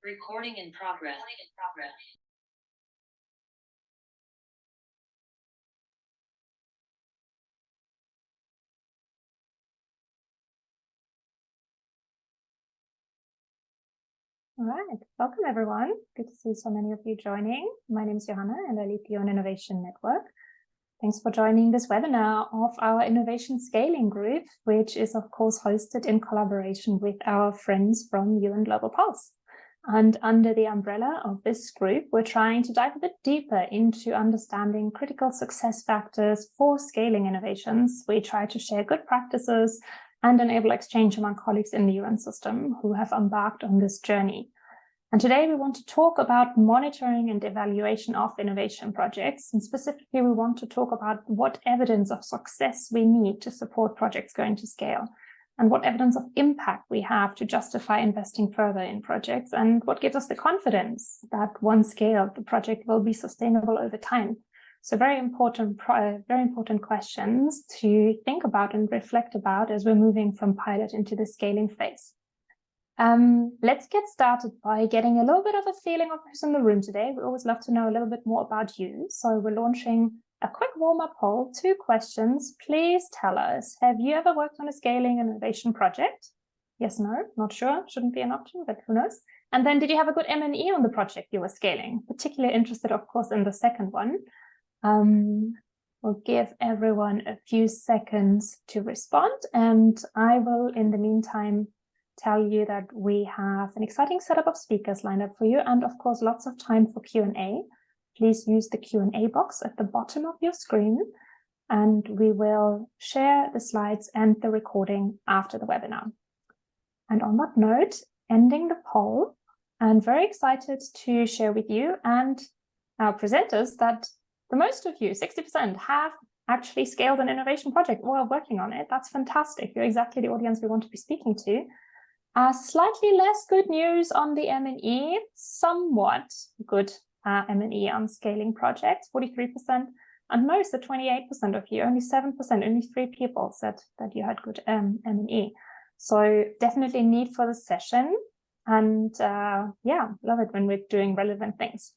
Recording in progress. All right, welcome everyone. Good to see so many of you joining. My name is Johanna and I lead the UN Innovation Network. Thanks for joining this webinar of our Innovation Scaling Group, which is of course hosted in collaboration with our friends from UN Global Pulse. And under the umbrella of this group, we're trying to dive a bit deeper into understanding critical success factors for scaling innovations. We try to share good practices and enable exchange among colleagues in the UN system who have embarked on this journey. And today we want to talk about monitoring and evaluation of innovation projects. And specifically, we want to talk about what evidence of success we need to support projects going to scale, and what evidence of impact we have to justify investing further in projects, and what gives us the confidence that once scaled, the project will be sustainable over time. So very important questions to think about and reflect about as we're moving from pilot into the scaling phase. Let's get started by getting a little bit of a feeling of who's in the room today. We always love to know a little bit more about you. So we're launching a quick warm-up poll, 2 questions. Please tell us, have you ever worked on a scaling innovation project? Yes, no, not sure, shouldn't be an option, but who knows? And then did you have a good M&E on the project you were scaling? Particularly interested, of course, in the second one. We'll give everyone a few seconds to respond, and I will, in the meantime, tell you that we have an exciting setup of speakers lined up for you, and of course, lots of time for Q&A. Please use the Q&A box at the bottom of your screen, and we will share the slides and the recording after the webinar. And on that note, ending the poll, I'm very excited to share with you and our presenters that the most of you, 60%, have actually scaled an innovation project or are working on it. That's fantastic. You're exactly the audience we want to be speaking to. Slightly less good news on the M&E, somewhat good M&E on scaling projects, 43%, and most, the 28% of you, only 7%, only 3 people said that you had good M&E. So definitely need for the session, and yeah, love it when we're doing relevant things.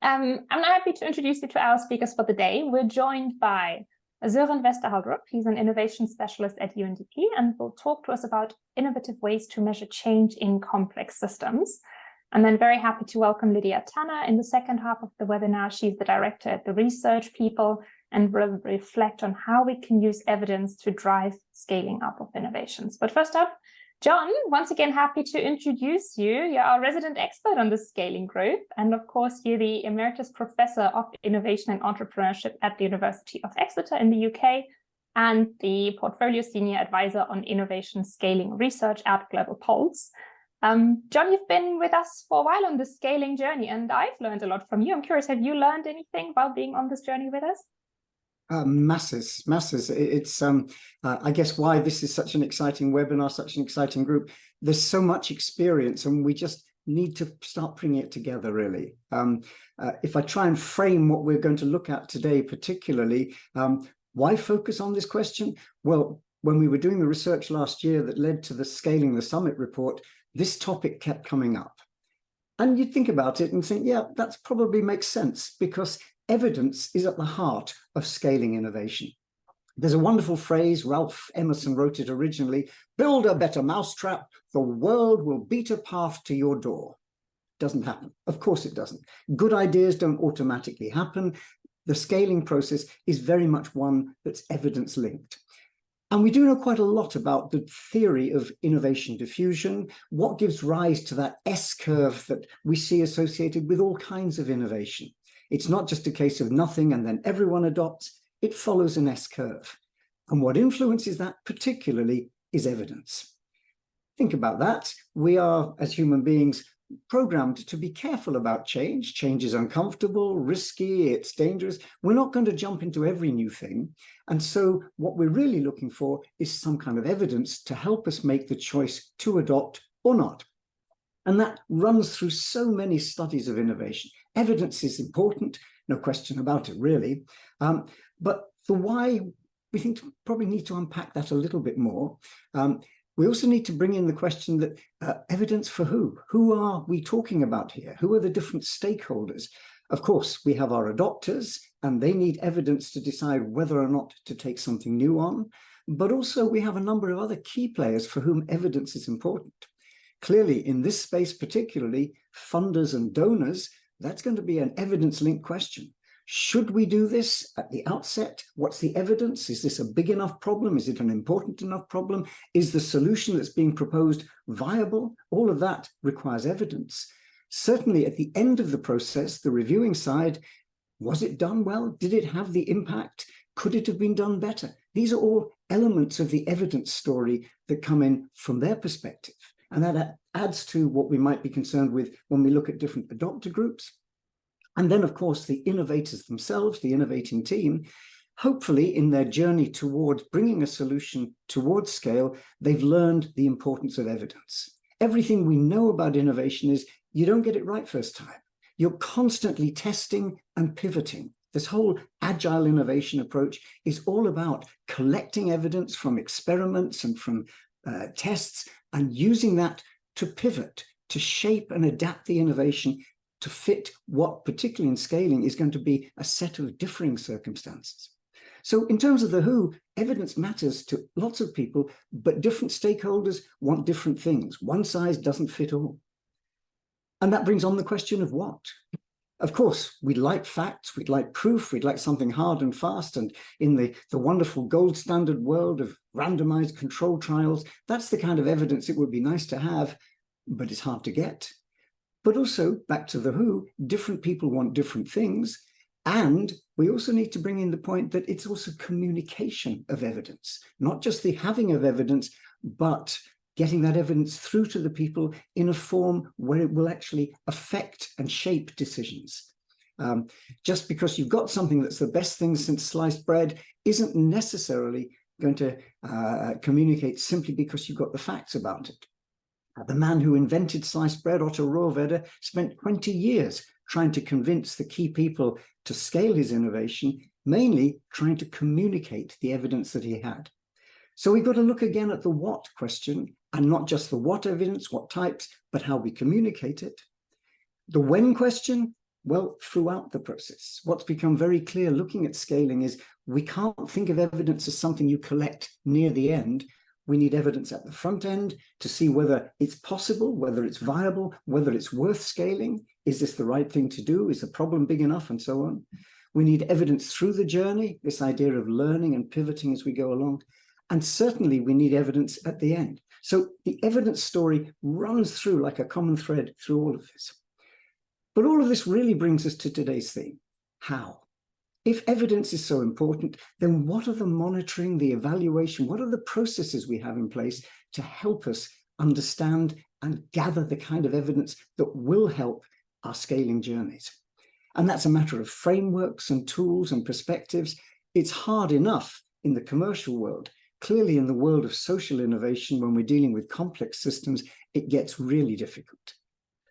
I'm happy to introduce you to our speakers for the day. We're joined by Søren Vesterhaugrup. He's an innovation specialist at UNDP and will talk to us about innovative ways to measure change in complex systems. And then very happy to welcome Lydia Tanner in the second half of the webinar. She's the director at the Research People and will reflect on how we can use evidence to drive scaling up of innovations. But first up, John, once again, happy to introduce you. You're our resident expert on the scaling group. And of course, you're the Emeritus Professor of Innovation and Entrepreneurship at the University of Exeter in the UK, and the Portfolio Senior Advisor on Innovation Scaling Research at Global Pulse. John, you've been with us for a while on the scaling journey, and I've learned a lot from you. I'm curious, have you learned anything while being on this journey with us? Masses. It's I guess why this is such an exciting webinar, such an exciting group. There's so much experience, and we just need to start bringing it together, really. If I try and frame what we're going to look at today, particularly, why focus on this question? Well, when we were doing the research last year that led to the Scaling the Summit report, this topic kept coming up. And you'd think about it and think, yeah, that probably makes sense, because evidence is at the heart of scaling innovation. There's a wonderful phrase, Ralph Emerson wrote it originally: build a better mousetrap, the world will beat a path to your door. Doesn't happen. Of course it doesn't. Good ideas don't automatically happen. The scaling process is very much one that's evidence linked. And we do know quite a lot about the theory of innovation diffusion, what gives rise to that S-curve that we see associated with all kinds of innovation. It's not just a case of nothing and then everyone adopts. It follows an S-curve. And what influences that particularly is evidence. Think about that. We are, as human beings, programmed to be careful about change. Change is uncomfortable, risky, it's dangerous. We're not going to jump into every new thing. And so what we're really looking for is some kind of evidence to help us make the choice to adopt or not. And that runs through so many studies of innovation. Evidence is important, no question about it, really. But the why, we think probably need to unpack that a little bit more. We also need to bring in the question that evidence for who? Who are we talking about here? Who are the different stakeholders? Of course, we have our adopters, and they need evidence to decide whether or not to take something new on. But also we have a number of other key players for whom evidence is important. Clearly, in this space particularly, funders and donors, that's going to be an evidence-linked question. Should we do this at the outset? What's the evidence? Is this a big enough problem? Is it an important enough problem? Is the solution that's being proposed viable? All of that requires evidence. Certainly at the end of the process, the reviewing side, was it done well? Did it have the impact? Could it have been done better? These are all elements of the evidence story that come in from their perspective. And that adds to what we might be concerned with when we look at different adopter groups. And then, of course, the innovators themselves, the innovating team, hopefully in their journey towards bringing a solution towards scale, they've learned the importance of evidence. Everything we know about innovation is you don't get it right first time. You're constantly testing and pivoting. This whole agile innovation approach is all about collecting evidence from experiments and from tests and using that to pivot, to shape and adapt the innovation to fit what, particularly in scaling, is going to be a set of differing circumstances. So in terms of the who, evidence matters to lots of people, but different stakeholders want different things. One size doesn't fit all. And that brings on the question of what. Of course, we'd like facts, we'd like proof, we'd like something hard and fast. And in the wonderful gold standard world of randomized controlled trials, that's the kind of evidence it would be nice to have, but it's hard to get. But also, back to the who, different people want different things. And we also need to bring in the point that it's also communication of evidence, not just the having of evidence, but getting that evidence through to the people in a form where it will actually affect and shape decisions. Just because you've got something that's the best thing since sliced bread isn't necessarily going to communicate simply because you've got the facts about it. The man who invented sliced bread, Otto Rohrwedder, spent 20 years trying to convince the key people to scale his innovation, mainly trying to communicate the evidence that he had. So we've got to look again at the what question, and not just the what evidence, what types, but how we communicate it. The when question, well, throughout the process, what's become very clear looking at scaling is we can't think of evidence as something you collect near the end. We need evidence at the front end to see whether it's possible, whether it's viable, whether it's worth scaling. Is this the right thing to do? Is the problem big enough? And so on. We need evidence through the journey, this idea of learning and pivoting as we go along. And certainly we need evidence at the end. So the evidence story runs through like a common thread through all of this. But all of this really brings us to today's theme, how? If evidence is so important, then what are the monitoring, the evaluation, what are the processes we have in place to help us understand and gather the kind of evidence that will help our scaling journeys? And that's a matter of frameworks and tools and perspectives. It's hard enough in the commercial world. Clearly, in the world of social innovation, when we're dealing with complex systems, it gets really difficult.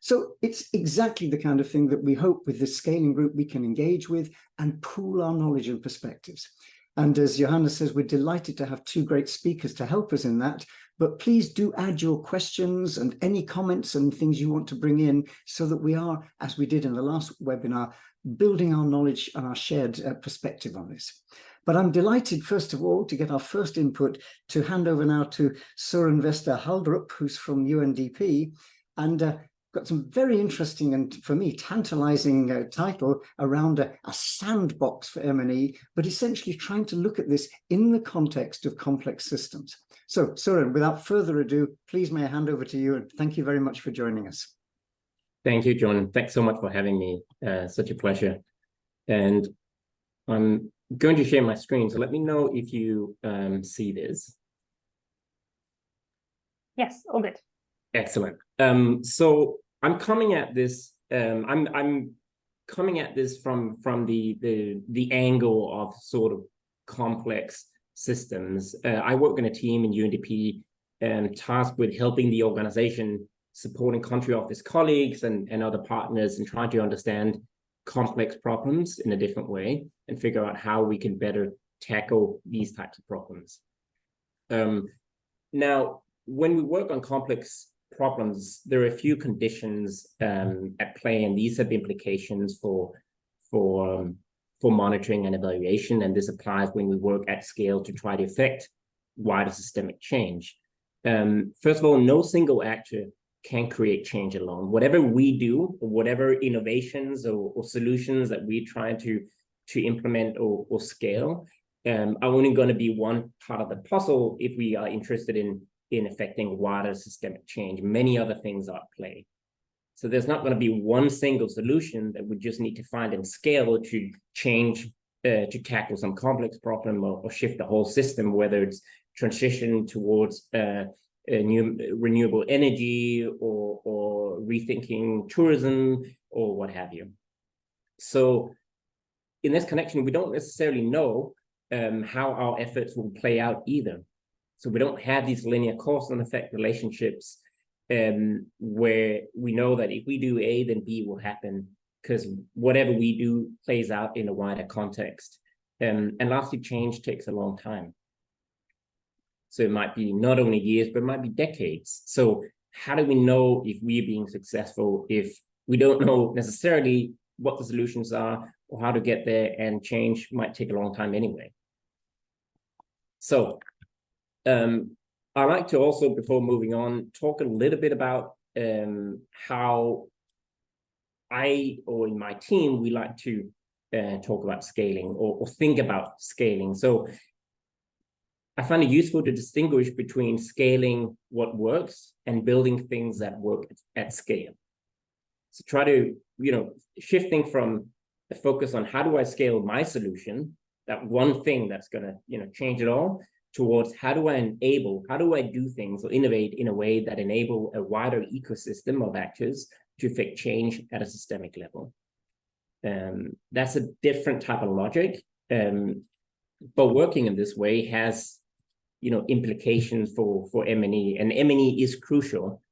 So it's exactly the kind of thing that we hope with this scaling group we can engage with and pool our knowledge and perspectives. And as Johanna says, we're delighted to have two great speakers to help us in that. But please do add your questions and any comments and things you want to bring in so that we are, as we did in the last webinar, building our knowledge and our shared perspective on this. But I'm delighted, first of all, to get our first input, to hand over now to Søren Vester Haldrup, who's from UNDP, and got some very interesting and, for me, tantalizing title around a sandbox for M&E, but essentially trying to look at this in the context of complex systems. So, Søren, without further ado, please may I hand over to you, and thank you very much for joining us. Thank you, John. Thanks so much for having me. Such a pleasure. And I'm going to share my screen, so let me know if you see this. Yes, all good. Excellent. So I'm coming at this. I'm coming at this from the angle of sort of complex systems. I work in a team in UNDP tasked with helping the organization, supporting country office colleagues and other partners, and trying to understand complex problems in a different way and figure out how we can better tackle these types of problems. Now, when we work on complex problems, there are a few conditions at play, and these have implications for monitoring and evaluation. And this applies when we work at scale to try to affect wider systemic change. First of all, no single actor can create change alone. Whatever we do, or whatever innovations or solutions that we try to implement or scale, are only going to be one part of the puzzle if we are interested in affecting wider systemic change. Many other things are at play. So there's not going to be one single solution that we just need to find and scale to change, to tackle some complex problem or shift the whole system, whether it's transition towards new renewable energy or rethinking tourism or what have you. So in this connection, we don't necessarily know how our efforts will play out either. So we don't have these linear cause and effect relationships where we know that if we do A, then B will happen, because whatever we do plays out in a wider context. And lastly, change takes a long time. So it might be not only years, but it might be decades. So how do we know if we're being successful if we don't know necessarily what the solutions are or how to get there, and change might take a long time anyway? So I'd like to also, before moving on, talk a little bit about how or in my team, we like to talk about scaling or think about scaling. So I find it useful to distinguish between scaling what works and building things that work at scale. So try to, shifting from a focus on how do I scale my solution, that one thing that's going to, change it all, towards how do I do things or innovate in a way that enable a wider ecosystem of actors to affect change at a systemic level. That's a different type of logic, but working in this way has, implications for M&E, and M&E is crucial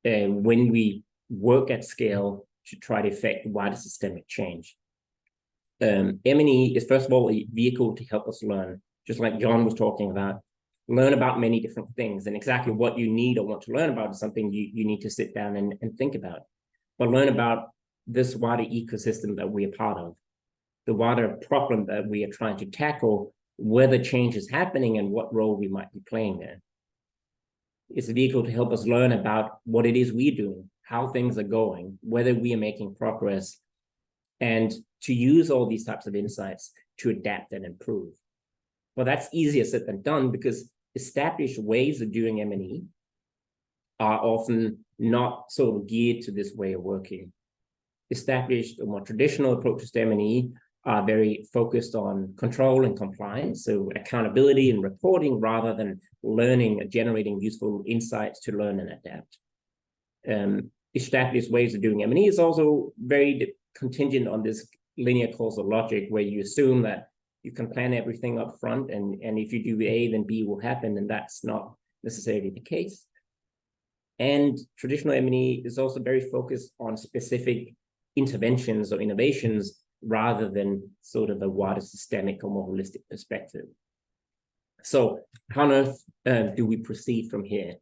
when we work at scale to try to affect wider systemic change. M&E is, first of all, a vehicle to help us learn, just like John was talking about, learn about many different things, and exactly what you need or want to learn about is something you need to sit down and think about. But learn about this wider ecosystem that we are part of, the wider problem that we are trying to tackle, where the change is happening and what role we might be playing there. It's a vehicle to help us learn about what it is we're doing, how things are going, whether we are making progress, and to use all these types of insights to adapt and improve. Well, that's easier said than done, because established ways of doing M&E are often not sort of geared to this way of working. Established or more traditional approaches to M&E are very focused on control and compliance, so accountability and reporting, rather than learning and generating useful insights to learn and adapt. Established ways of doing M&E is also very contingent on this linear causal logic, where you assume that you can plan everything up front, and if you do A, then B will happen, and that's not necessarily the case. And traditional M&E is also very focused on specific interventions or innovations, rather than sort of a wider systemic or more holistic perspective. So how on earth do we proceed from here?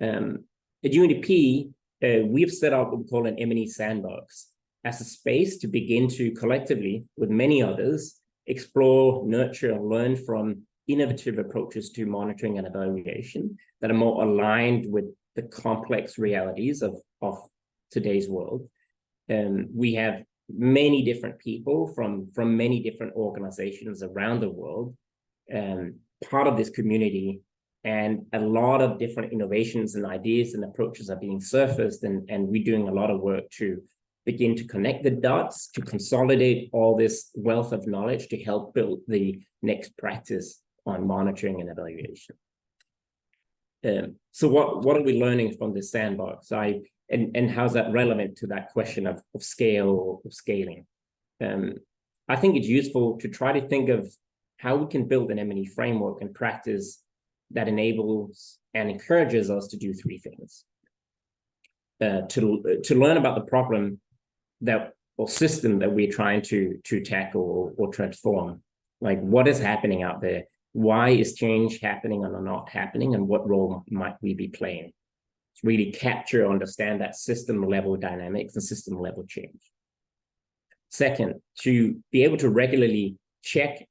At UNDP, we've set up what we call an M&E sandbox as a space to begin to collectively, with many others, explore, nurture, and learn from innovative approaches to monitoring and evaluation that are more aligned with the complex realities of today's world. We have many different people from many different organizations around the world, part of this community, and a lot of different innovations and ideas and approaches are being surfaced, and we're doing a lot of work to begin to connect the dots, to consolidate all this wealth of knowledge to help build the next practice on monitoring and evaluation. So what are we learning from this sandbox? And how's that relevant to that question of scale or of scaling? I think it's useful to try to think of how we can build an M&E framework and practice that enables and encourages us to do three things. To learn about the problem or system that we're trying to tackle or transform. Like, what is happening out there? Why is change happening or not happening, and what role might we be playing? To really capture, understand that system level dynamics and system level change. Second, to be able to regularly check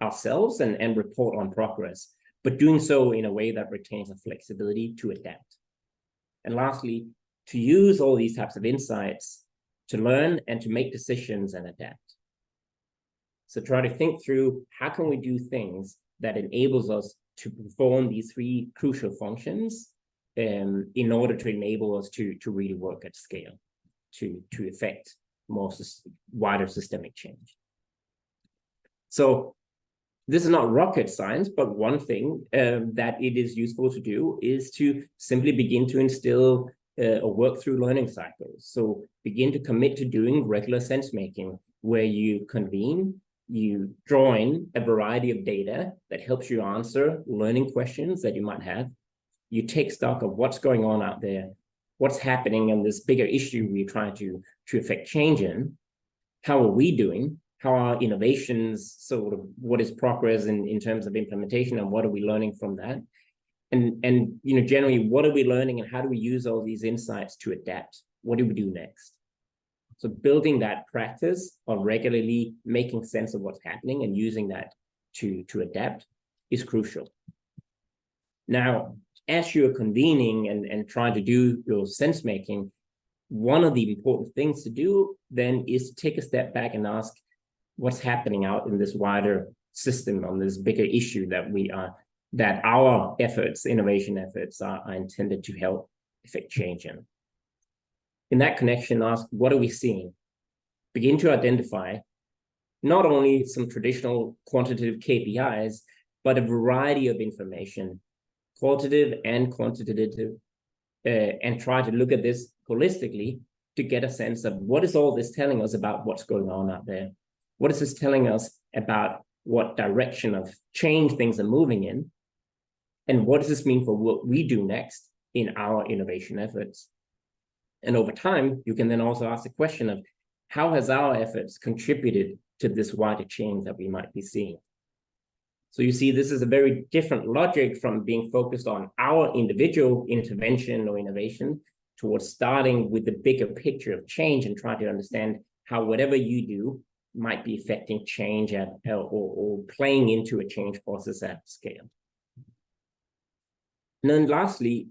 ourselves and report on progress, but doing so in a way that retains the flexibility to adapt. And lastly, to use all these types of insights to learn and to make decisions and adapt. So try to think through, how can we do things that enables us to perform these three crucial functions in order to enable us to really work at scale, to effect more wider systemic change. So this is not rocket science, but one thing that it is useful to do is to simply begin to instill a work through learning cycles. So begin to commit to doing regular sense making, where you convene, you draw in a variety of data that helps you answer learning questions that you might have. You take stock of what's going on out there, what's happening in this bigger issue we're trying to affect change in. How are we doing? How are innovations, sort of what is progress in terms of implementation, and what are we learning from that? And generally, what are we learning, and how do we use all these insights to adapt? What do we do next? So building that practice of regularly making sense of what's happening and using that to adapt is crucial. Now, as you're convening and trying to do your sense making, one of the important things to do then is to take a step back and ask, what's happening out in this wider system, on this bigger issue that our efforts, innovation efforts, are intended to help effect change in. In that connection, ask, what are we seeing? Begin to identify not only some traditional quantitative KPIs, but a variety of information, qualitative and quantitative, and try to look at this holistically to get a sense of, what is all this telling us about what's going on out there? What is this telling us about what direction of change things are moving in? And what does this mean for what we do next in our innovation efforts? And over time, you can then also ask the question of, how has our efforts contributed to this wider change that we might be seeing? So you see, this is a very different logic from being focused on our individual intervention or innovation, towards starting with the bigger picture of change and trying to understand how whatever you do might be affecting change or playing into a change process at scale. And then lastly,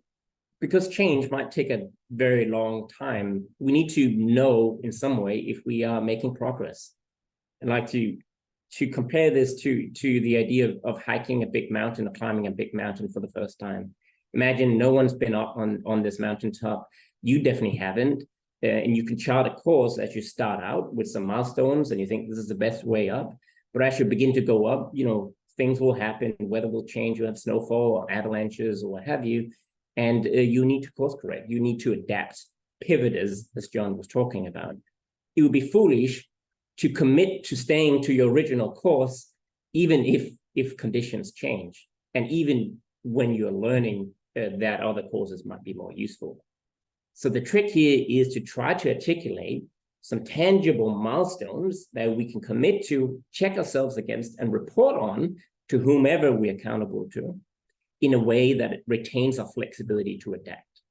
because change might take a very long time, we need to know in some way if we are making progress. I'd like to compare this to the idea of hiking a big mountain or climbing a big mountain for the first time. Imagine no one's been up on this mountaintop. You definitely haven't. And you can chart a course as you start out with some milestones, and you think this is the best way up. But as you begin to go up, things will happen, weather will change, you have snowfall or avalanches or what have you, and you need to course correct. You need to adapt, pivot, as John was talking about. It would be foolish to commit to staying to your original course, even if conditions change, and even when you're learning that other courses might be more useful. So the trick here is to try to articulate some tangible milestones that we can commit to, check ourselves against, and report on to whomever we're accountable to, in a way that it retains our flexibility to adapt.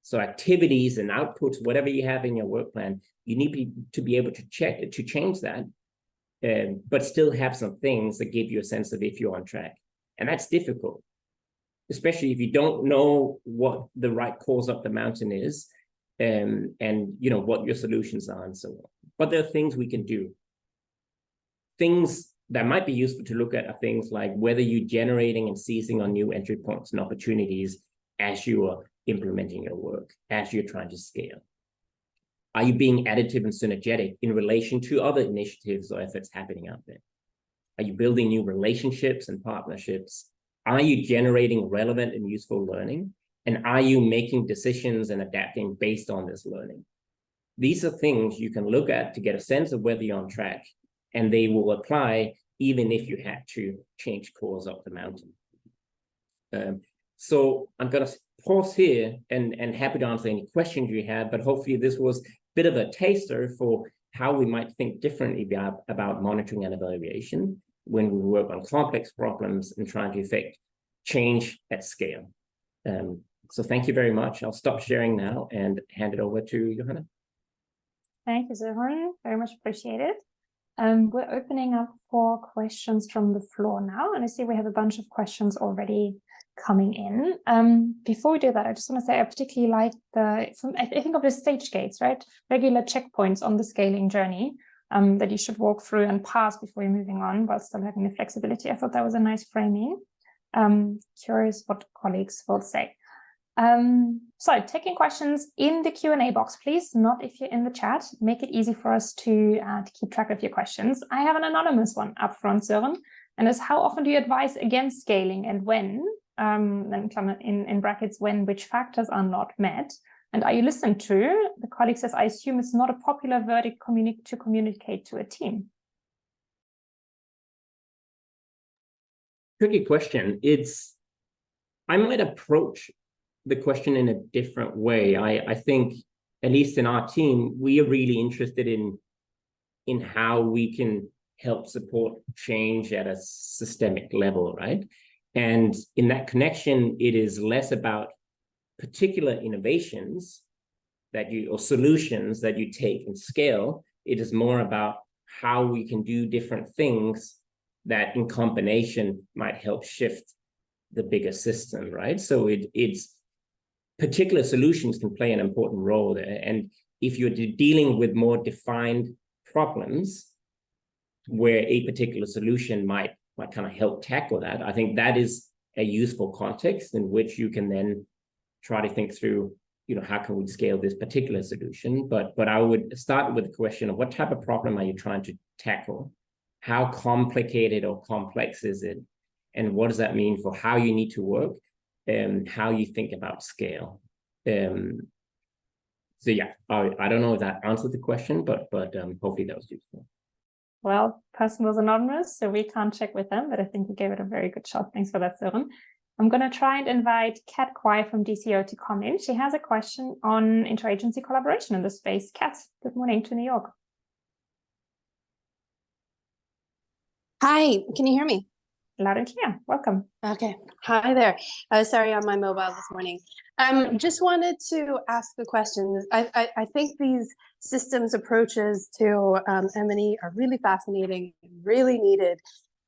So activities and outputs, whatever you have in your work plan, you need to be able to change that, but still have some things that give you a sense of if you're on track. And that's difficult, especially if you don't know what the right course up the mountain is, and what your solutions are and so on. But there are things we can do. Things that might be useful to look at are things like whether you're generating and seizing on new entry points and opportunities as you are implementing your work, as you're trying to scale. Are you being additive and synergetic in relation to other initiatives or efforts happening out there? Are you building new relationships and partnerships? Are you generating relevant and useful learning? And are you making decisions and adapting based on this learning? These are things you can look at to get a sense of whether you're on track, and they will apply even if you had to change course up the mountain. So I'm going to pause here and happy to answer any questions you have, but hopefully this was a bit of a taster for how we might think differently about monitoring and evaluation. when we work on complex problems and trying to affect change at scale. So thank you very much. I'll stop sharing now and hand it over to Johanna. Thank you, Søren. Very much appreciated. We're opening up for questions from the floor now, and I see we have a bunch of questions already coming in. Before we do that, I just want to say I particularly like I think of the stage gates, right? Regular checkpoints on the scaling journey that you should walk through and pass before you're moving on, while still having the flexibility. I thought that was a nice framing. Curious what colleagues will say. So taking questions in the Q&A box, please, not if you're in the chat. Make it easy for us to keep track of your questions. I have an anonymous one up front, Søren, and is how often do you advise against scaling and when, then in brackets, when which factors are not met? And are you listened to? The colleague says, I assume it's not a popular verdict to communicate to a team. Tricky question. I might approach the question in a different way. I think, at least in our team, we are really interested in how we can help support change at a systemic level, right? And in that connection, it is less about particular innovations or solutions that you take and scale. It is more about how we can do different things that in combination might help shift the bigger system, right? So it's particular solutions can play an important role there. And if you're dealing with more defined problems where a particular solution might kind of help tackle that, I think that is a useful context in which you can then try to think through, how can we scale this particular solution? But I would start with the question of what type of problem are you trying to tackle? How complicated or complex is it? And what does that mean for how you need to work and how you think about scale? So yeah, I don't know if that answered the question, but hopefully that was useful. Well, person was anonymous, so we can't check with them, but I think you gave it a very good shot. Thanks for that, Søren. I'm going to try and invite Kat Kwai from DCO to come in. She has a question on interagency collaboration in this space. Kat, good morning to New York. Hi, can you hear me? Loud and clear. Welcome. Okay. Hi there. Sorry, on my mobile this morning. Just wanted to ask the question. I think these systems approaches to M&E are really fascinating, really needed.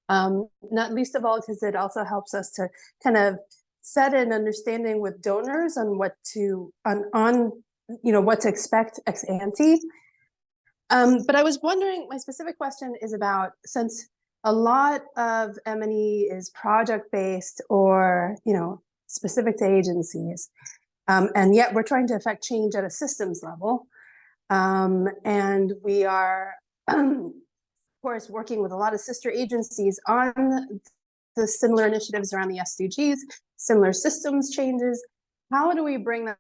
Not least of all because it also helps us to kind of set an understanding with donors on what to what to expect ex ante. But I was wondering, my specific question is about, since a lot of M&E is project-based or, specific to agencies. And yet we're trying to affect change at a systems level. And we are, of course, working with a lot of sister agencies on the similar initiatives around the SDGs, similar systems changes. How do we bring that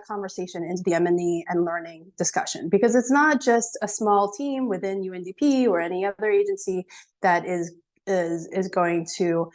conversation into the M&E and learning discussion? Because it's not just a small team within UNDP or any other agency that is going to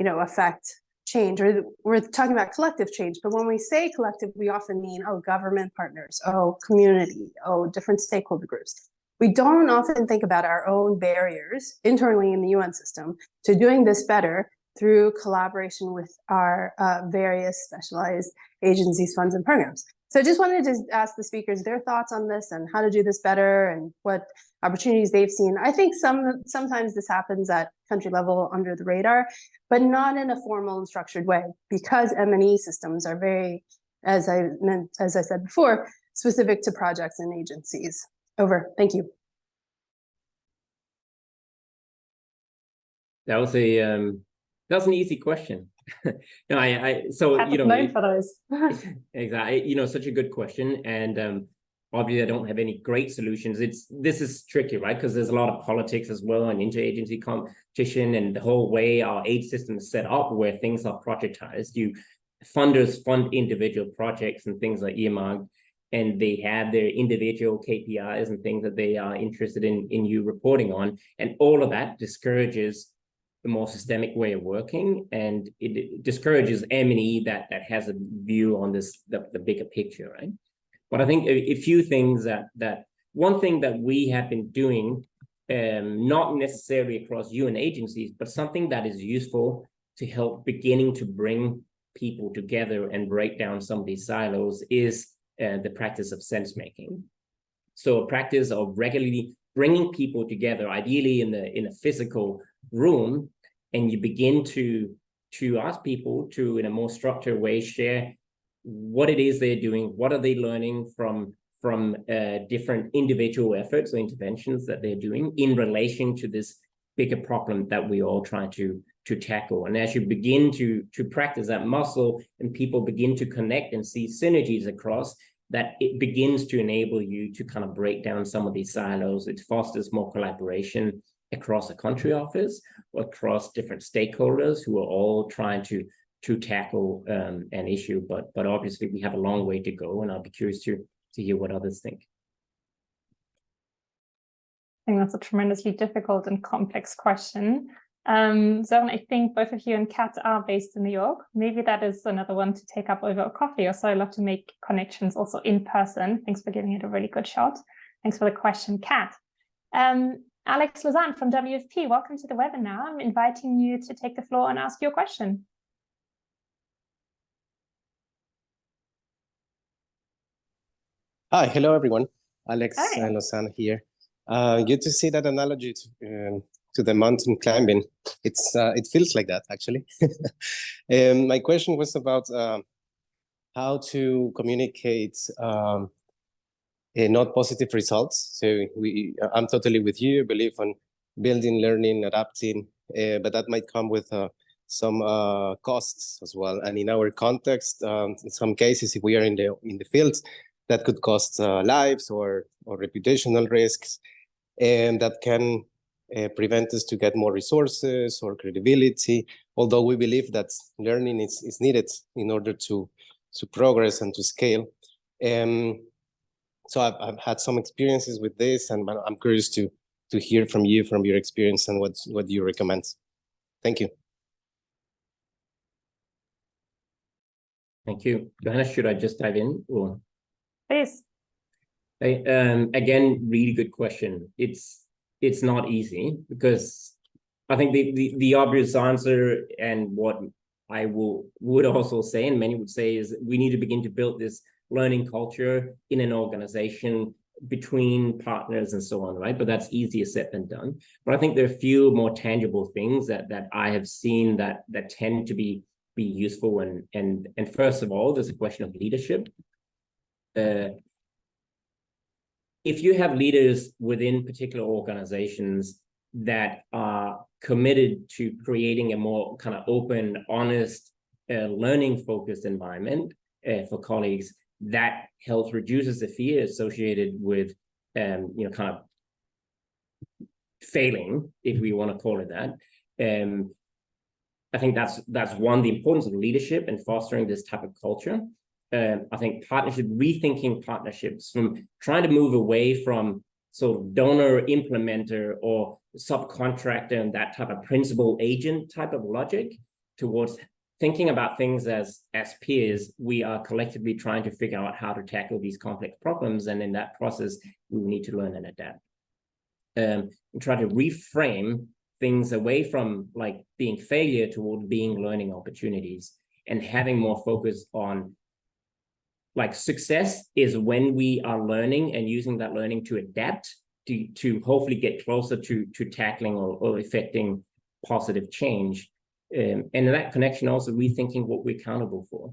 affect change. Or we're talking about collective change, but when we say collective, we often mean government partners, community, different stakeholder groups. We don't often think about our own barriers internally in the UN system to doing this better through collaboration with our various specialized agencies, funds, and programs. So I just wanted to ask the speakers their thoughts on this and how to do this better and what opportunities they've seen. I think sometimes this happens at country level under the radar, but not in a formal and structured way, because M&E systems are very, as I said before, specific to projects and agencies. Over. Thank you. That was an easy question. No, so known for those. Exactly, such a good question, and obviously I don't have any great solutions. This is tricky, right? Because there's a lot of politics as well and interagency competition, and the whole way our aid system is set up, where things are projectized. Funders fund individual projects and things like earmarked, and they have their individual KPIs and things that they are interested in you reporting on, and all of that discourages the more systemic way of working, and it discourages M&E that has a view on the bigger picture, right? But I think a few things that one thing that we have been doing not necessarily across UN agencies, but something that is useful to help beginning to bring people together and break down some of these silos is the practice of sense making. So a practice of regularly bringing people together, ideally in a physical room, and you begin to ask people to, in a more structured way, share what it is they're doing, what are they learning from different individual efforts or interventions that they're doing in relation to this bigger problem that we all try to tackle. And as you begin to practice that muscle and people begin to connect and see synergies across, that it begins to enable you to kind of break down some of these silos. It fosters more collaboration across a country office or across different stakeholders who are all trying to tackle an issue. But obviously we have a long way to go, and I'll be curious to hear what others think. I think that's a tremendously difficult and complex question. Søren, I think both of you and Kat are based in New York. Maybe that is another one to take up over a coffee or so. I love to make connections also in person. Thanks for giving it a really good shot. Thanks for the question, Kat. Alex Lausanne from WFP, welcome to the webinar. I'm inviting you to take the floor and ask your question. Hi, hello everyone. Alex Hi. Lausanne here. Good to see that analogy to the mountain climbing. It feels like that actually. My question was about how to communicate not positive results. So I'm totally with you. I believe on building, learning, adapting, but that might come with some costs as well. And in our context, in some cases, if we are in the field, that could cost lives or reputational risks, and that can prevent us to get more resources or credibility, although we believe that learning is needed in order to progress and to scale. So I've had some experiences with this, and I'm curious to hear from you, from your experience, and what you recommend. Thank you. Thank you. Johanna, should I just dive in? Or? Please. Again, really good question. It's not easy, because I think the obvious answer, and what I would also say, and many would say, is we need to begin to build this learning culture in an organization between partners and so on, right? But that's easier said than done. But I think there are a few more tangible things that I have seen that tend to be useful. And first of all, there's a question of leadership. If you have leaders within particular organizations that are committed to creating a more kind of open, honest, learning-focused environment for colleagues, that helps reduces the fear associated with, kind of failing, if we want to call it that. I think that's one, the importance of leadership and fostering this type of culture. I think rethinking partnerships, from trying to move away from sort of donor implementer or subcontractor and that type of principal agent type of logic, towards thinking about things as peers. We are collectively trying to figure out how to tackle these complex problems, and in that process, we need to learn and adapt. And try to reframe things away from like being failure toward being learning opportunities, and having more focus on, like, success is when we are learning and using that learning to adapt to hopefully get closer to tackling or effecting positive change. And in that connection, also rethinking what we're accountable for.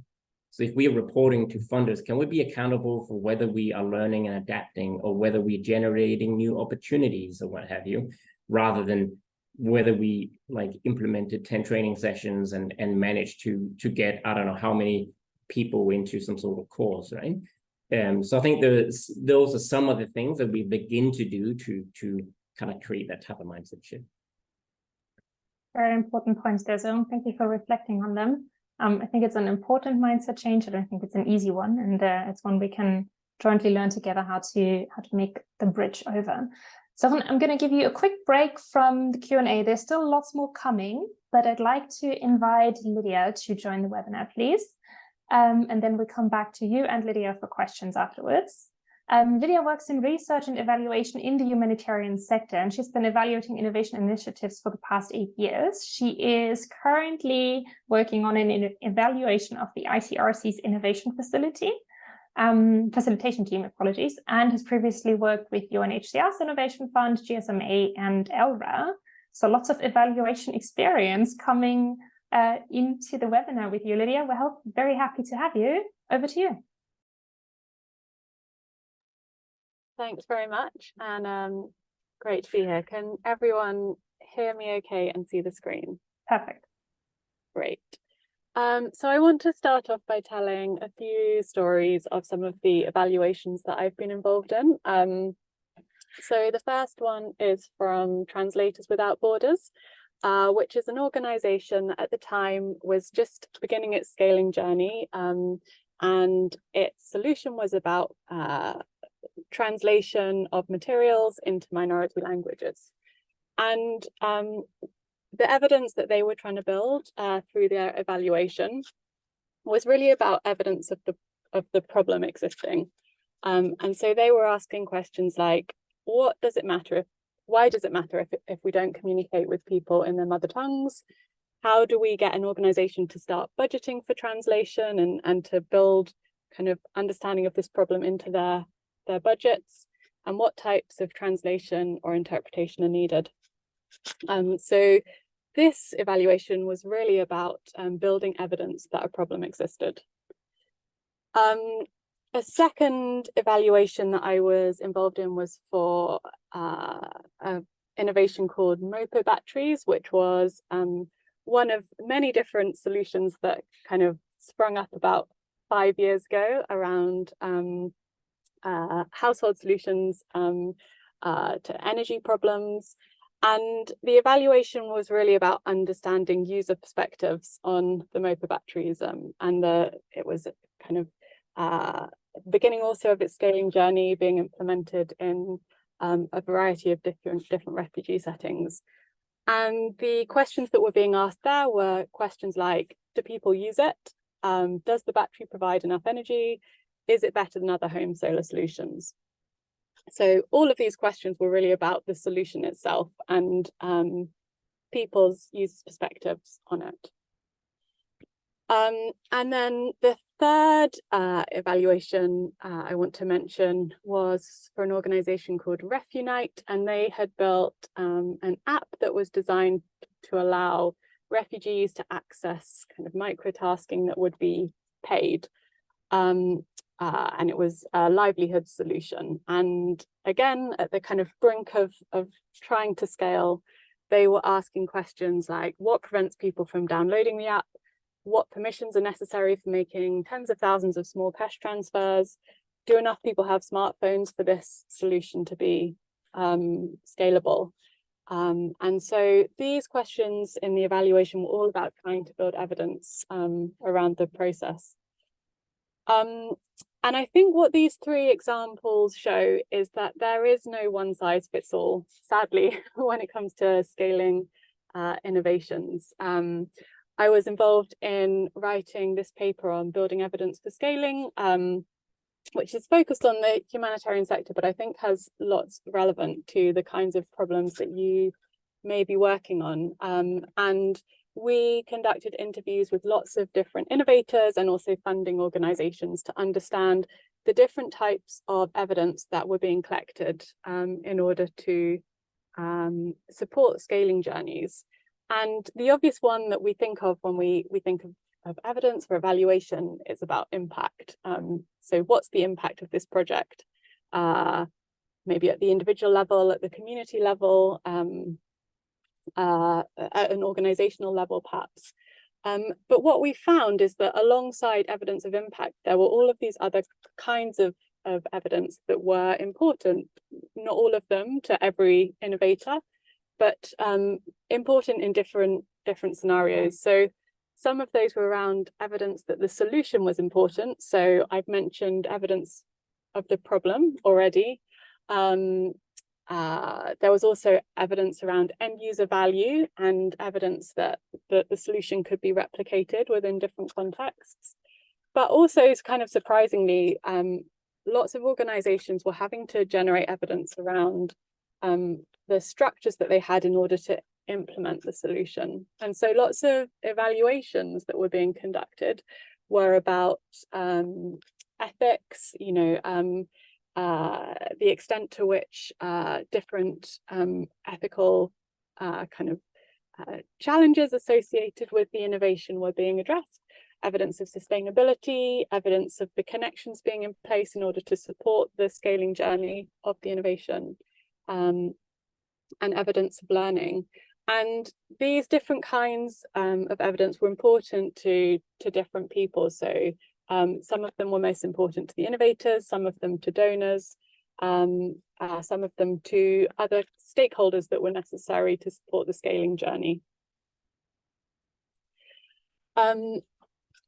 So if we are reporting to funders, can we be accountable for whether we are learning and adapting, or whether we're generating new opportunities or what have you, rather than whether we like implemented 10 training sessions and managed to get, I don't know how many people into some sort of course, right? So I think those are some of the things that we begin to do to kind of create that type of mindset shift. Very important points there, Søren. Thank you for reflecting on them. I think it's an important mindset change. I don't think it's an easy one, and it's one we can jointly learn together how to make the bridge over. So I'm going to give you a quick break from the Q&A. There's still lots more coming, but I'd like to invite Lydia to join the webinar, please. And then we'll come back to you and Lydia for questions afterwards. Lydia works in research and evaluation in the humanitarian sector, and she's been evaluating innovation initiatives for the past 8 years. She is currently working on an evaluation of the ICRC's innovation facilitation team, apologies, and has previously worked with UNHCR's Innovation Fund, GSMA, and ELRA. So lots of evaluation experience coming into the webinar with you, Lydia. We're very happy to have you. Over to you. Thanks very much, and great to be here. Can everyone hear me okay and see the screen? Perfect. Great. So I want to start off by telling a few stories of some of the evaluations that I've been involved in. So the first one is from Translators Without Borders, which is an organization that at the time was just beginning its scaling journey, and its solution was about translation of materials into minority languages. And the evidence that they were trying to build through their evaluation was really about evidence of the problem existing. And so they were asking questions like, why does it matter if we don't communicate with people in their mother tongues? How do we get an organization to start budgeting for translation and to build kind of understanding of this problem into their budgets, and what types of translation or interpretation are needed? So this evaluation was really about building evidence that a problem existed. A second evaluation that I was involved in was for an innovation called Mopo batteries, which was one of many different solutions that kind of sprung up about 5 years ago around household solutions to energy problems. And the evaluation was really about understanding user perspectives on the Mopo batteries, and it was kind of beginning also of its scaling journey, being implemented in a variety of different refugee settings. And the questions that were being asked there were questions like, do people use it? Does the battery provide enough energy? Is it better than other home solar solutions? So all of these questions were really about the solution itself and people's user perspectives on it. And then the third evaluation I want to mention was for an organization called RefUnite, and they had built an app that was designed to allow refugees to access kind of microtasking that would be paid. And it was a livelihood solution. And again, at the kind of brink of trying to scale, they were asking questions like, what prevents people from downloading the app? What permissions are necessary for making tens of thousands of small cash transfers? Do enough people have smartphones for this solution to be scalable? And so these questions in the evaluation were all about trying to build evidence around the process. And I think what these three examples show is that there is no one size fits all, sadly, when it comes to scaling innovations. I was involved in writing this paper on building evidence for scaling, which is focused on the humanitarian sector, but I think has lots relevant to the kinds of problems that you may be working on. And we conducted interviews with lots of different innovators and also funding organizations to understand the different types of evidence that were being collected in order to support scaling journeys. And the obvious one that we think of when we think of evidence for evaluation is about impact. So what's the impact of this project? Maybe at the individual level, at the community level, at an organizational level, perhaps. But what we found is that alongside evidence of impact, there were all of these other kinds of evidence that were important, not all of them to every innovator, but important in different scenarios. So some of those were around evidence that the solution was important. So I've mentioned evidence of the problem already. There was also evidence around end user value and evidence that the solution could be replicated within different contexts. But also, kind of surprisingly, lots of organizations were having to generate evidence around the structures that they had in order to implement the solution. And so lots of evaluations that were being conducted were about ethics, you know, the extent to which different ethical kind of challenges associated with the innovation were being addressed, evidence of sustainability, evidence of the connections being in place in order to support the scaling journey of the innovation, and evidence of learning. And these different kinds of evidence were important to different people. So some of them were most important to the innovators, some of them to donors, some of them to other stakeholders that were necessary to support the scaling journey.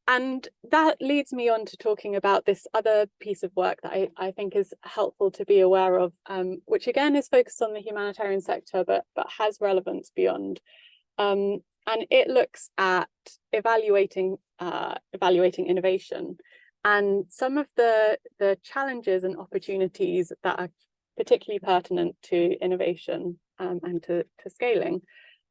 And that leads me on to talking about this other piece of work that I think is helpful to be aware of, which again is focused on the humanitarian sector, but has relevance beyond. And it looks at evaluating innovation and some of the challenges and opportunities that are particularly pertinent to innovation and to scaling.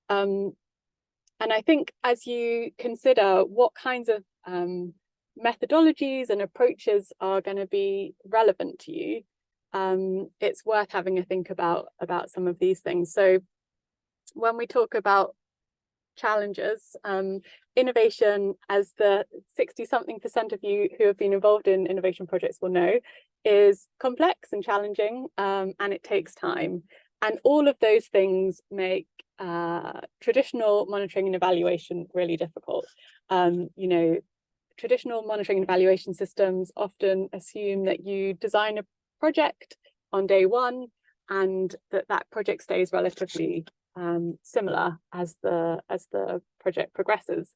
And I think as you consider what kinds of methodologies and approaches are going to be relevant to you, it's worth having a think about some of these things. So when we talk about challenges, innovation, as the 60-something% of you who have been involved in innovation projects will know, is complex and challenging, and it takes time. And all of those things make traditional monitoring and evaluation really difficult. You know, traditional monitoring and evaluation systems often assume that you design a project on day one and that project stays relatively similar as the project progresses.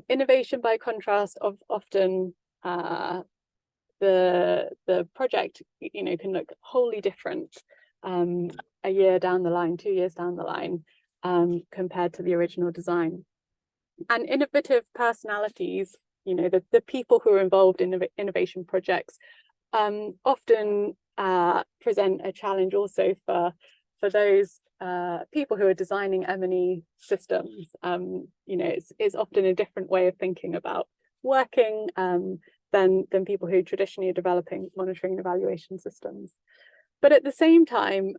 Innovation, by contrast, often the project, you know, can look wholly different a year down the line, 2 years down the line, compared to the original design. And innovative personalities, you know, the people who are involved in innovation projects often present a challenge also for those people who are designing M&E systems. You know, it's often a different way of thinking about working than people who traditionally are developing monitoring and evaluation systems. But at the same time,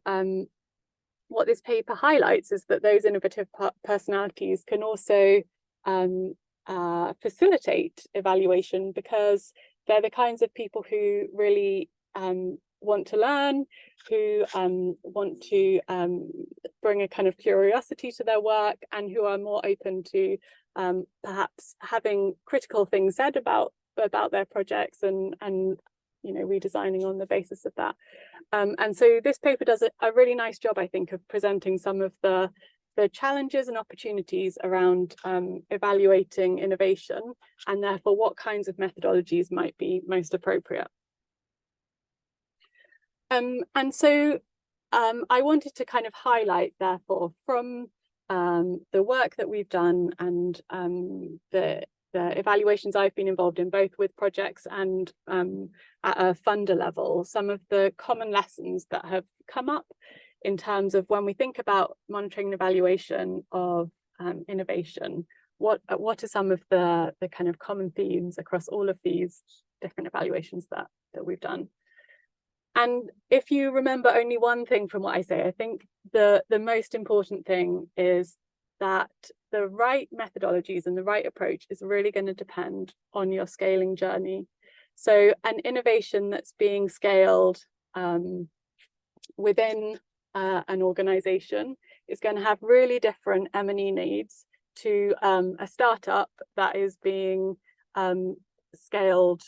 what this paper highlights is that those innovative personalities can also facilitate evaluation, because they're the kinds of people who really want to learn, who want to bring a kind of curiosity to their work, and who are more open to perhaps having critical things said about their projects and you know, redesigning on the basis of that. And so this paper does a really nice job, I think, of presenting some of the challenges and opportunities around evaluating innovation, and therefore what kinds of methodologies might be most appropriate. And so I wanted to kind of highlight, therefore, from the work that we've done and the evaluations I've been involved in, both with projects and at a funder level, some of the common lessons that have come up in terms of when we think about monitoring and evaluation of innovation. What are some of the kind of common themes across all of these different evaluations that we've done? And if you remember only one thing from what I say, I think the most important thing is that the right methodologies and the right approach is really going to depend on your scaling journey. So an innovation that's being scaled within an organization is going to have really different M&E needs to a startup that is being scaled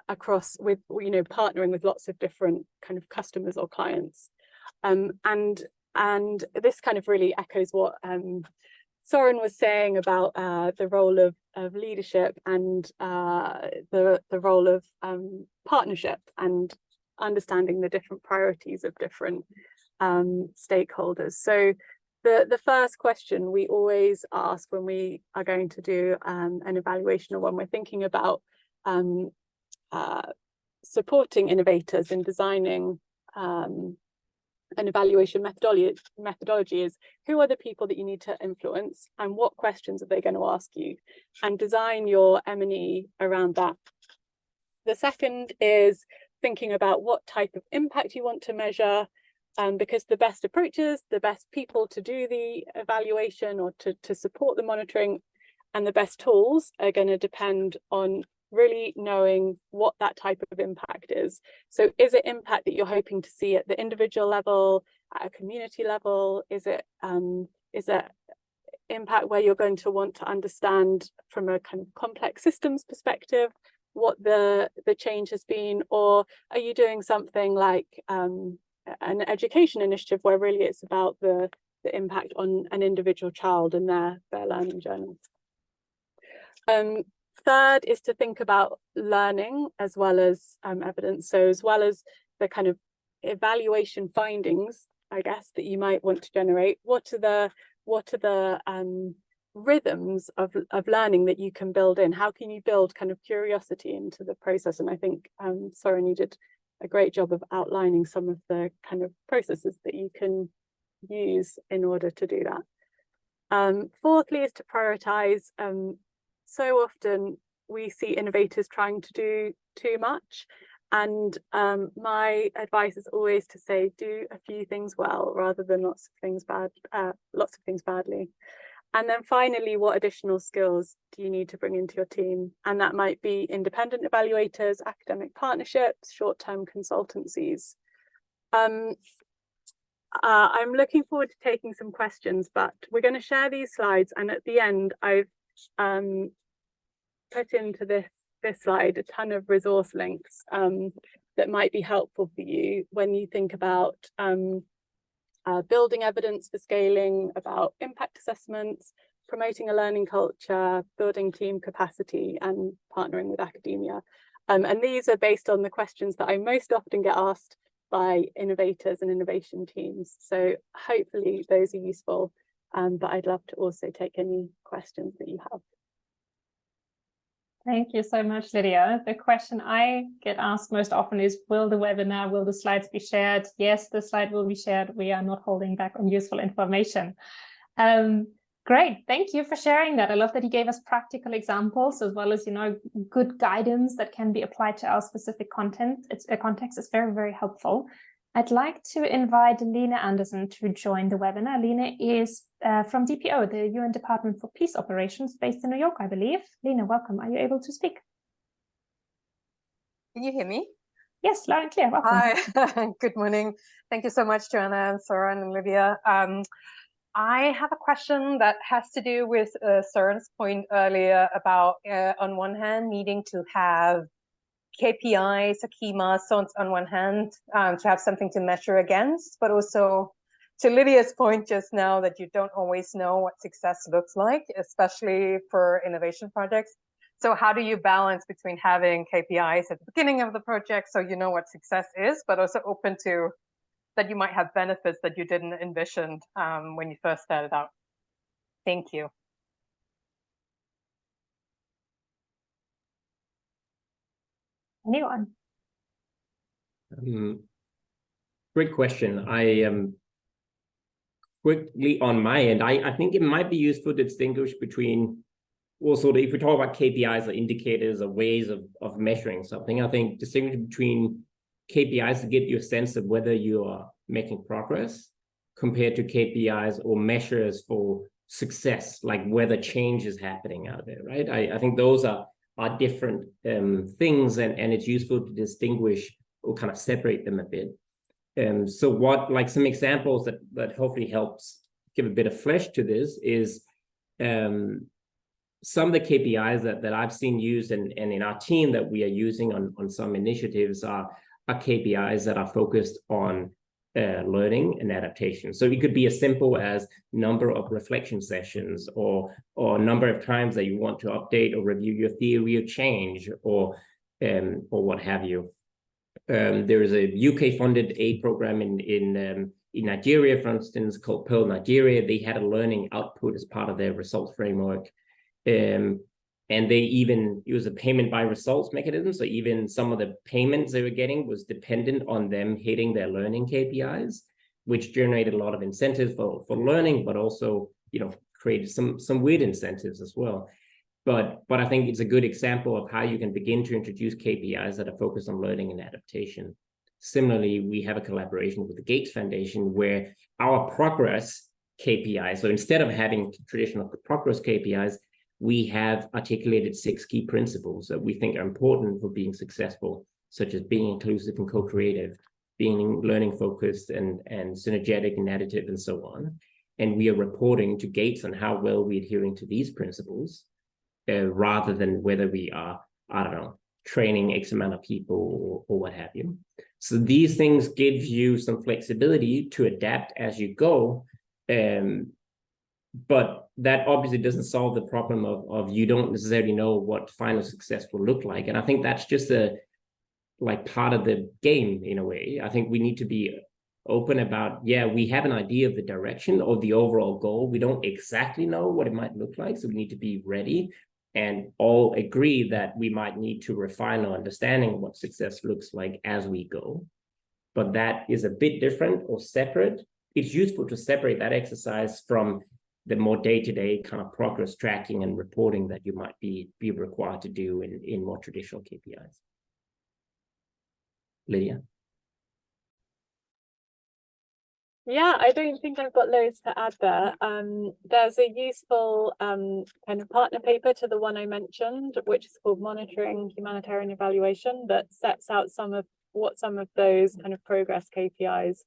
across with, you know, partnering with lots of different kind of customers or clients. And this kind of really echoes what Soren was saying about the role of leadership and the role of partnership and understanding the different priorities of different stakeholders. So the first question we always ask when we are going to do an evaluation, or when we're thinking about supporting innovators in designing an evaluation methodology is, who are the people that you need to influence and what questions are they going to ask you, and design your M&E around that. The second is thinking about what type of impact you want to measure, because the best approaches, the best people to do the evaluation or to support the monitoring, and the best tools are going to depend on really knowing what that type of impact is. So is it impact that you're hoping to see at the individual level, at a community level? Is it impact where you're going to want to understand from a kind of complex systems perspective what the change has been? Or are you doing something like an education initiative where really it's about the impact on an individual child and their learning journeys? Third is to think about learning as well as evidence. So as well as the kind of evaluation findings, I guess, that you might want to generate, what are the rhythms of learning that you can build in? How can you build kind of curiosity into the process? And I think Soren, you did a great job of outlining some of the kind of processes that you can use in order to do that. Fourthly is to prioritize. So often we see innovators trying to do too much, and my advice is always to say, do a few things well rather than lots of things badly. And then finally, what additional skills do you need to bring into your team? And that might be independent evaluators, academic partnerships, short-term consultancies. I'm looking forward to taking some questions, but we're going to share these slides, and at the end I've put into this slide a ton of resource links that might be helpful for you when you think about building evidence for scaling, about impact assessments, promoting a learning culture, building team capacity, and partnering with academia. And these are based on the questions that I most often get asked by innovators and innovation teams. So hopefully those are useful, but I'd love to also take any questions that you have. Thank you so much, Lydia. The question I get asked most often is, will the slides be shared? Yes, the slide will be shared. We are not holding back on useful information. Great, thank you for sharing that. I love that you gave us practical examples as well as, good guidance that can be applied to our specific context. It's very, very helpful. I'd like to invite Lena Anderson to join the webinar. Lena is from DPO, the UN Department for Peace Operations, based in New York, I believe. Lena, welcome. Are you able to speak? Can you hear me? Yes, loud and clear. Welcome. Hi, good morning. Thank you so much, Joanna and Soren and Lydia. I have a question that has to do with Soren's point earlier about, on one hand, needing to have KPIs or key milestones on one hand, to have something to measure against, but also to Lydia's point just now that you don't always know what success looks like, especially for innovation projects. So how do you balance between having KPIs at the beginning of the project so you know what success is, but also open to that you might have benefits that you didn't envision when you first started out? Thank you. Anyone? Great question. I quickly on my end, I think it might be useful to distinguish between also, if we talk about KPIs or indicators or ways of measuring something, I think distinguish between KPIs to give you a sense of whether you are making progress compared to KPIs or measures for success, like whether change is happening out there, right? I think those are different things, and it's useful to distinguish or kind of separate them a bit. So what, like some examples that hopefully helps give a bit of flesh to this is some of the KPIs that I've seen used and in our team that we are using on some initiatives are KPIs that are focused on learning and adaptation. So it could be as simple as number of reflection sessions or number of times that you want to update or review your theory of change or what have you. There is a UK-funded aid program in Nigeria, for instance, called Pearl Nigeria. They had a learning output as part of their results framework. And And they even use a payment by results mechanism. So even some of the payments they were getting was dependent on them hitting their learning KPIs, which generated a lot of incentives for learning, but also, created some weird incentives as well. But I think it's a good example of how you can begin to introduce KPIs that are focused on learning and adaptation. Similarly, we have a collaboration with the Gates Foundation where our progress KPIs, so instead of having traditional progress KPIs, we have articulated 6 key principles that we think are important for being successful, such as being inclusive and co-creative, being learning focused and synergetic and additive and so on. And we are reporting to Gates on how well we're adhering to these principles, rather than whether we are, I don't know, training X amount of people or what have you. So these things give you some flexibility to adapt as you go. But that obviously doesn't solve the problem of you don't necessarily know what final success will look like. And I think that's just part of the game in a way. I think we need to be open about, we have an idea of the direction or the overall goal. We don't exactly know what it might look like. So we need to be ready and all agree that we might need to refine our understanding of what success looks like as we go. But that is a bit different or separate. It's useful to separate that exercise from the more day-to-day kind of progress tracking and reporting that you might be required to do in more traditional KPIs. Lydia? Yeah, I don't think I've got loads to add there. There's a useful kind of partner paper to the one I mentioned, which is called Monitoring Humanitarian Evaluation, that sets out some of those kind of progress KPIs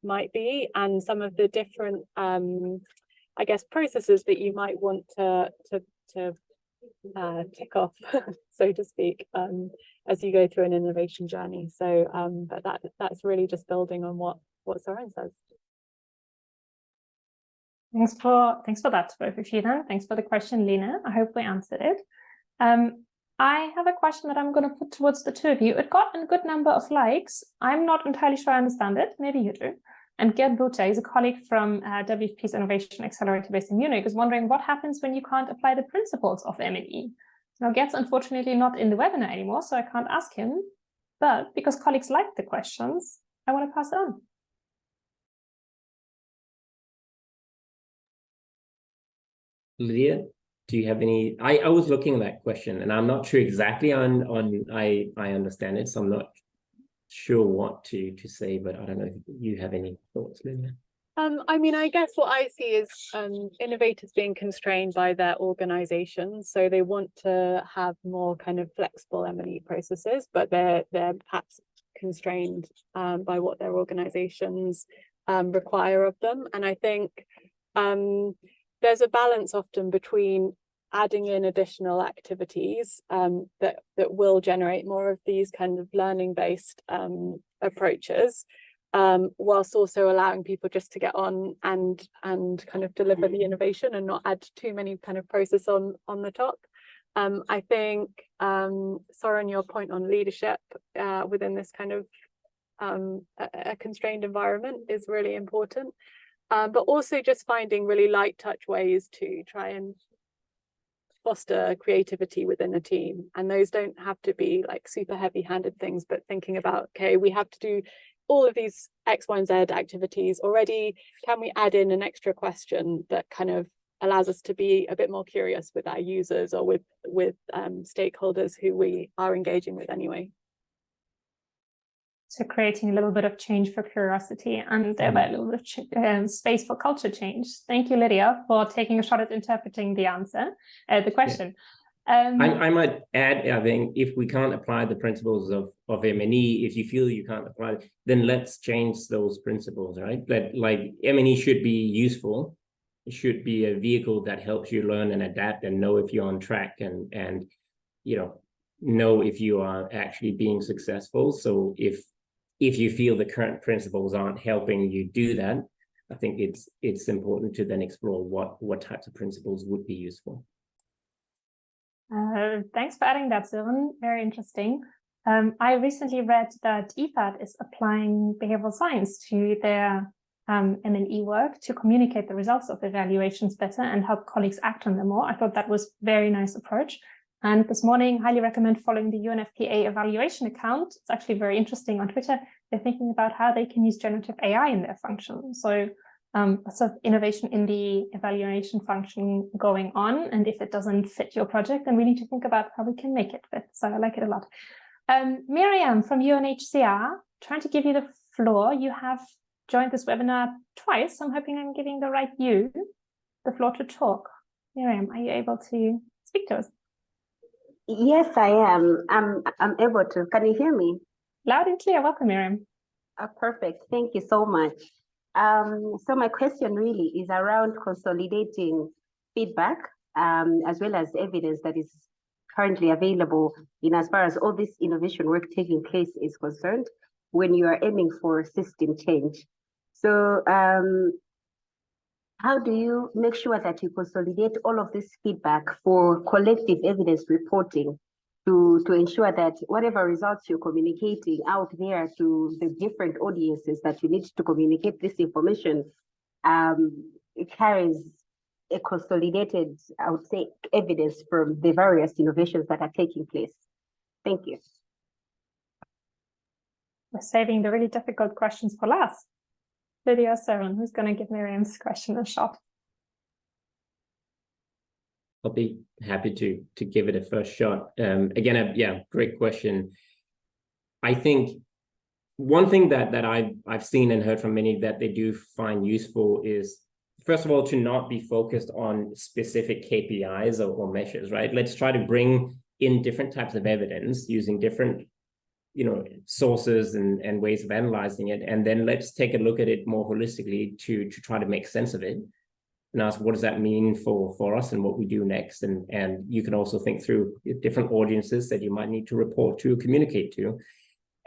might be, and some of the different I guess processes that you might want to tick off, so to speak, as you go through an innovation journey. So but that's really just building on what Søren says. Thanks for that to both of you then. Thanks for the question, Lena. I hope we answered it. I have a question that I'm going to put towards the two of you. It got a good number of likes. I'm not entirely sure I understand it. Maybe you do. And Gerd Butte is a colleague from WFP's Innovation Accelerator based in Munich, is wondering what happens when you can't apply the principles of M&E. Now, Gerd's unfortunately not in the webinar anymore, so I can't ask him. But because colleagues like the questions, I want to pass it on. Lydia, do you have any? I was looking at that question, and I'm not sure exactly I understand it, so I'm not sure what to say, but I don't know if you have any thoughts, Lydia. I mean, I guess what I see is innovators being constrained by their organizations, so they want to have more kind of flexible M&E processes, but they're perhaps constrained by what their organizations require of them. And I think there's a balance often between adding in additional activities that will generate more of these kind of learning-based approaches, whilst also allowing people just to get on and kind of deliver the innovation and not add too many kind of process on the top. I think, Søren, your point on leadership within this kind of a constrained environment is really important. But also just finding really light touch ways to try and foster creativity within a team. And those don't have to be like super heavy-handed things, but thinking about, okay, we have to do all of these X, Y, and Z activities already. Can we add in an extra question that kind of allows us to be a bit more curious with our users or with stakeholders who we are engaging with anyway? So creating a little bit of change for curiosity and thereby a little bit of space for culture change. Thank you, Lydia, for taking a shot at interpreting the answer, the question. I might add, I think, if we can't apply the principles of M&E, if you feel you can't apply it, then let's change those principles, right? That like M&E should be useful. It should be a vehicle that helps you learn and adapt and know if you're on track and know if you are actually being successful. So if you feel the current principles aren't helping you do that, I think it's important to then explore what types of principles would be useful. Thanks for adding that, Søren. Very interesting. I recently read that IFAD is applying behavioral science to their M&E work to communicate the results of evaluations better and help colleagues act on them more. I thought that was a very nice approach. And this morning, highly recommend following the UNFPA evaluation account. It's actually very interesting on Twitter. They're thinking about how they can use generative AI in their function. So lots of innovation in the evaluation function going on. And if it doesn't fit your project, then we need to think about how we can make it fit. So I like it a lot. Miriam from UNHCR, trying to give you the floor. You have joined this webinar twice. I'm hoping I'm giving the right you the floor to talk. Miriam, are you able to speak to us? Yes, I am. I'm able to. Can you hear me? Loud and clear. Welcome, Miriam. Perfect. Thank you so much. So my question really is around consolidating feedback as well as evidence that is currently available in as far as all this innovation work taking place is concerned when you are aiming for system change. So how do you make sure that you consolidate all of this feedback for collective evidence reporting to ensure that whatever results you're communicating out there to the different audiences that you need to communicate this information, it carries a consolidated, I would say, evidence from the various innovations that are taking place? Thank you. We're saving the really difficult questions for last. Lydia Søren, who's going to give Miriam's question a shot? I'll be happy to give it a first shot. Again, yeah, great question. I think one thing that I've seen and heard from many that they do find useful is, first of all, to not be focused on specific KPIs or measures, right? Let's try to bring in different types of evidence using different sources and ways of analyzing it. And then let's take a look at it more holistically to try to make sense of it and ask, what does that mean for us and what we do next? And you can also think through different audiences that you might need to report to, communicate to.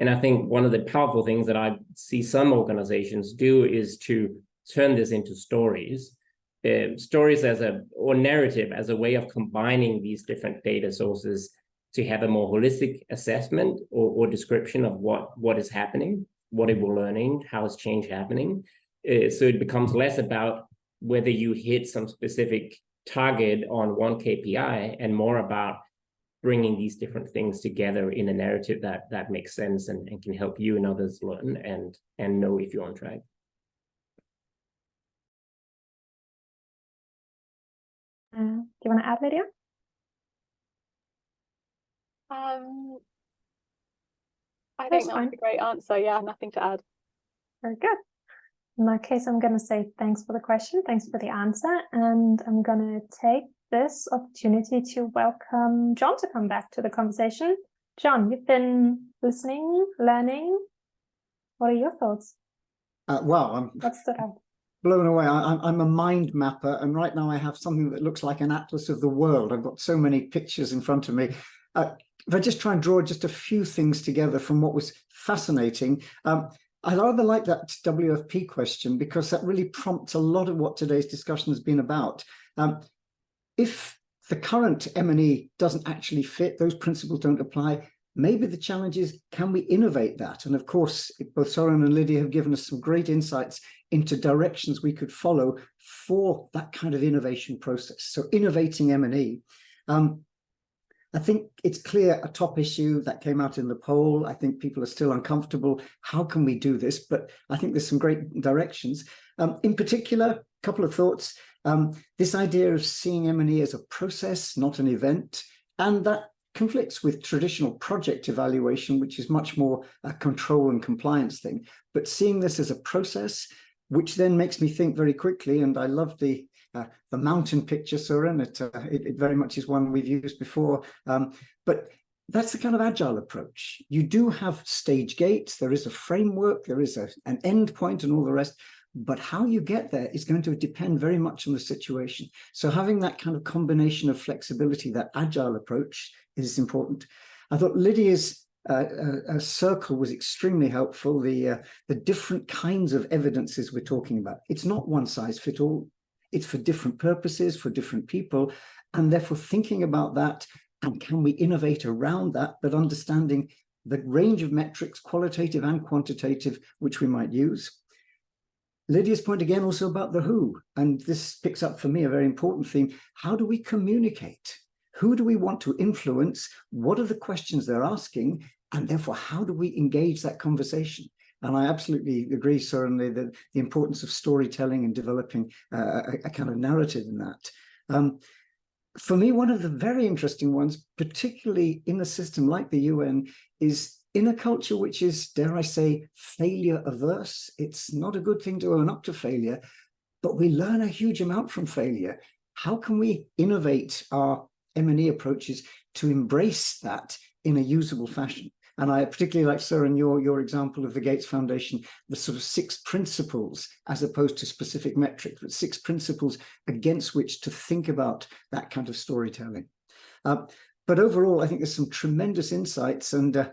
And I think one of the powerful things that I see some organizations do is to turn this into stories, or narrative as a way of combining these different data sources to have a more holistic assessment or description of what is happening, what we're learning, how is change happening. So it becomes less about whether you hit some specific target on one KPI and more about bringing these different things together in a narrative that makes sense and can help you and others learn and know if you're on track. Do you want to add, Lydia? I think that's a great answer. Yeah, nothing to add. Very good. In that case, I'm going to say thanks for the question, thanks for the answer, and I'm going to take this opportunity to welcome John to come back to the conversation. John, you've been listening, learning. What are your thoughts? Well, what stood out? Blown away. I'm a mind mapper, and right now I have something that looks like an atlas of the world. I've got so many pictures in front of me. If I just try and draw just a few things together from what was fascinating, I rather like that WFP question because that really prompts a lot of what today's discussion has been about. If the current M&E doesn't actually fit, those principles don't apply, maybe the challenge is, can we innovate that? And of course, both Søren and Lydia have given us some great insights into directions we could follow for that kind of innovation process. So innovating M&E. I think it's clear a top issue that came out in the poll. I think people are still uncomfortable. How can we do this? But I think there's some great directions. In particular, a couple of thoughts. This idea of seeing M&E as a process, not an event, and that conflicts with traditional project evaluation, which is much more a control and compliance thing. But seeing this as a process, which then makes me think very quickly, and I love the mountain picture, Søren. It very much is one we've used before. But that's the kind of agile approach. You do have stage gates, there is a framework, there is an end point and all the rest, but how you get there is going to depend very much on the situation. So having that kind of combination of flexibility, that agile approach is important. I thought Lydia's circle was extremely helpful. The different kinds of evidences we're talking about. It's not one size fits all. It's for different purposes, for different people, and therefore thinking about that and can we innovate around that, but understanding the range of metrics, qualitative and quantitative, which we might use. Lydia's point again also about the who, and this picks up for me a very important theme. How do we communicate? Who do we want to influence? What are the questions they're asking? And therefore, how do we engage that conversation? And I absolutely agree, certainly, that the importance of storytelling and developing a kind of narrative in that. For me, one of the very interesting ones, particularly in a system like the UN, is in a culture which is, dare I say, failure averse. It's not a good thing to own up to failure, but we learn a huge amount from failure. How can we innovate our M&E approaches to embrace that in a usable fashion? And I particularly like, Søren, your example of the Gates Foundation, the sort of 6 principles, as opposed to specific metrics, but 6 principles against which to think about that kind of storytelling. But overall, I think there's some tremendous insights. And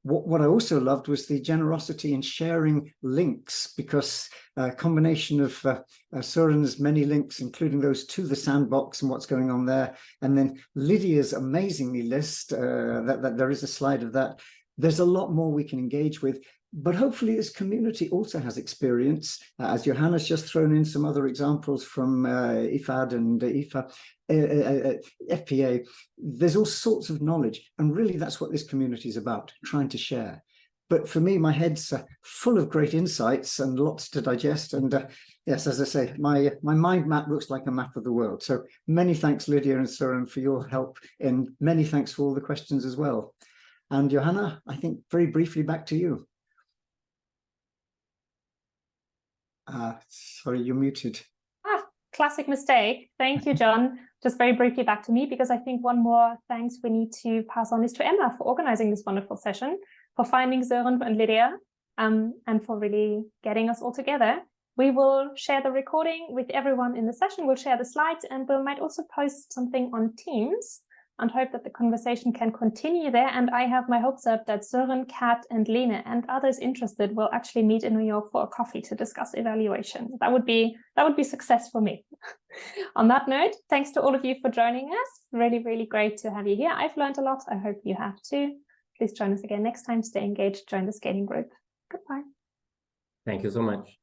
what I also loved was the generosity in sharing links, because a combination of Søren's many links, including those to the sandbox and what's going on there, and then Lydia's amazingly list, that there is a slide of that. There's a lot more we can engage with, but hopefully this community also has experience, as Johanna's just thrown in some other examples from IFAD and IFA, FPA. There's all sorts of knowledge, and really that's what this community is about, trying to share. But for me, my head's full of great insights and lots to digest. And yes, as I say, my mind map looks like a map of the world. So many thanks, Lydia and Søren, for your help, and many thanks for all the questions as well. And Johanna, I think very briefly back to you. Sorry, you're muted. Classic mistake. Thank you, John. Just very briefly back to me, because I think one more thanks we need to pass on is to Emma for organizing this wonderful session, for finding Søren and Lydia, and for really getting us all together. We will share the recording with everyone in the session. We'll share the slides, and we might also post something on Teams, and hope that the conversation can continue there. And I have my hopes up that Søren, Kat, and Lene and others interested will actually meet in New York for a coffee to discuss evaluation. That would be success for me. On that note, thanks to all of you for joining us. Really, really great to have you here. I've learned a lot. I hope you have too. Please join us again next time. Stay engaged. Join the scaling group. Goodbye. Thank you so much.